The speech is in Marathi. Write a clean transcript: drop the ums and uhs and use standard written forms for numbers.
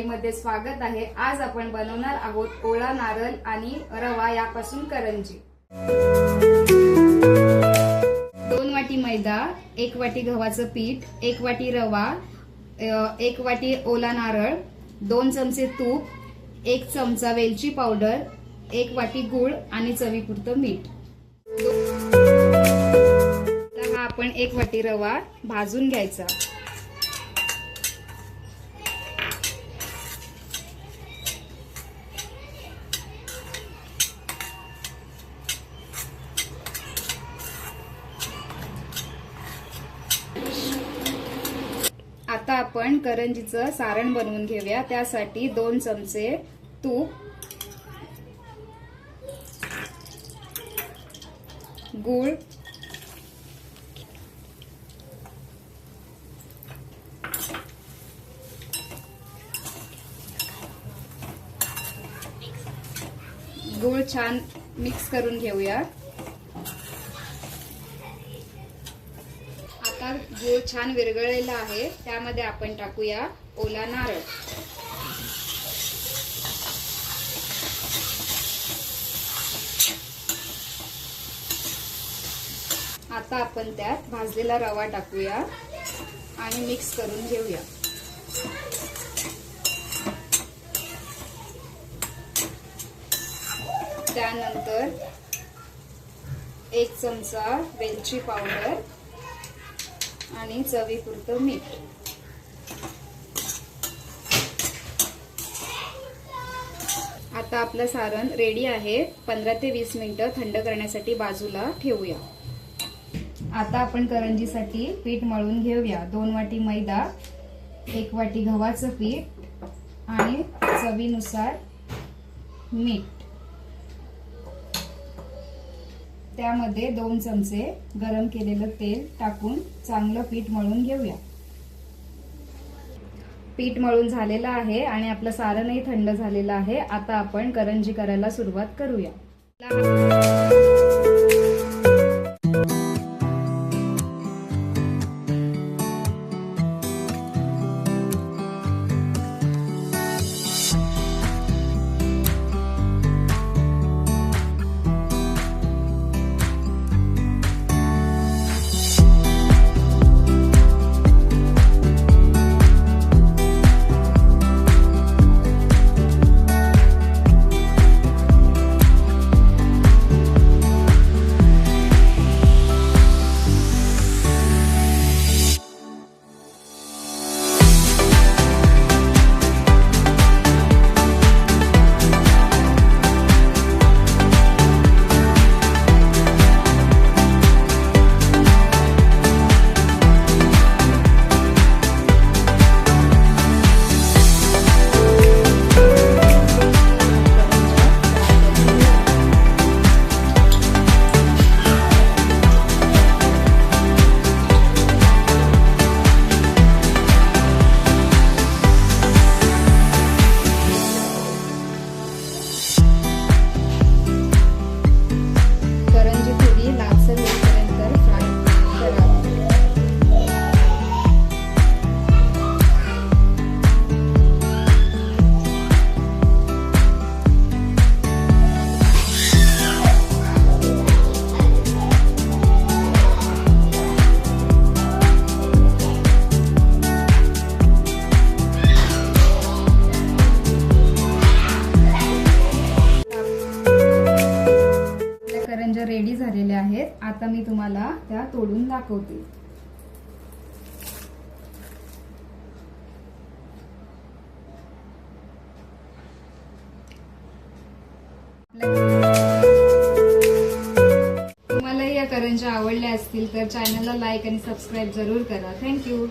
मध्ये स्वागत आहे। आज आपण बनवणार आहोत ओला नारळ आणि रवा यापासून करंजी। 2 वाटी मैदा, 1 वाटी गव्हाचं पीठ, 1 वाटी रवा, 1 वाटी ओला नारळ, 2 चमचे तूप, 1 चमचा वेलची पावडर, 1 वाटी गूळ आणि चवीपुरतं मीठ। हा आपण 1 वाटी रवा भाजून घ्यायचा। आता आपण करंजीचं सारण बनवून घेऊया। त्यासाठी 2 चमचे तूप, गूळ, गूळ छान मिक्स करून घेऊया। आता गूळ छान विरघळलेला आहे, त्यामध्ये आपण टाकूया ओला नारळ। आता आपण त्यात भाजलेला रवा टाकूया आणि मिक्स करून घेऊया। त्यानंतर 1 चमचा वेलची पावडर आणि चवीपुरतं मीठ। आता आपलं सारण रेडी आहे। 15 ते 20 मिनिटं थंड करण्यासाठी बाजूला ठेवूया। आता आपण करंजीसाठी पीठ मळून घेऊया। 2 वाटी मैदा, 1 वाटी गव्हाचं पीठ आणि चवीनुसार मीठ। त्यामध्ये 2 चमचे गरम केलेलं तेल टाकून चांगलं पीठ मळून घेऊया। पीठ मळून झालेलं आहे आणि आपलं सारणही थंड झालेलं आहे। आता आपण करंजी करायला सुरुवात करूया। करंज्या रेडी झालेल्या आहेत। आता मी तुम्हाला त्या तोडून दाखवते। तुम्हाला या करंज्या आवडल्या असतील तर चॅनलला लाईक आणि सबस्क्राईब जरूर करा। थँक्यू।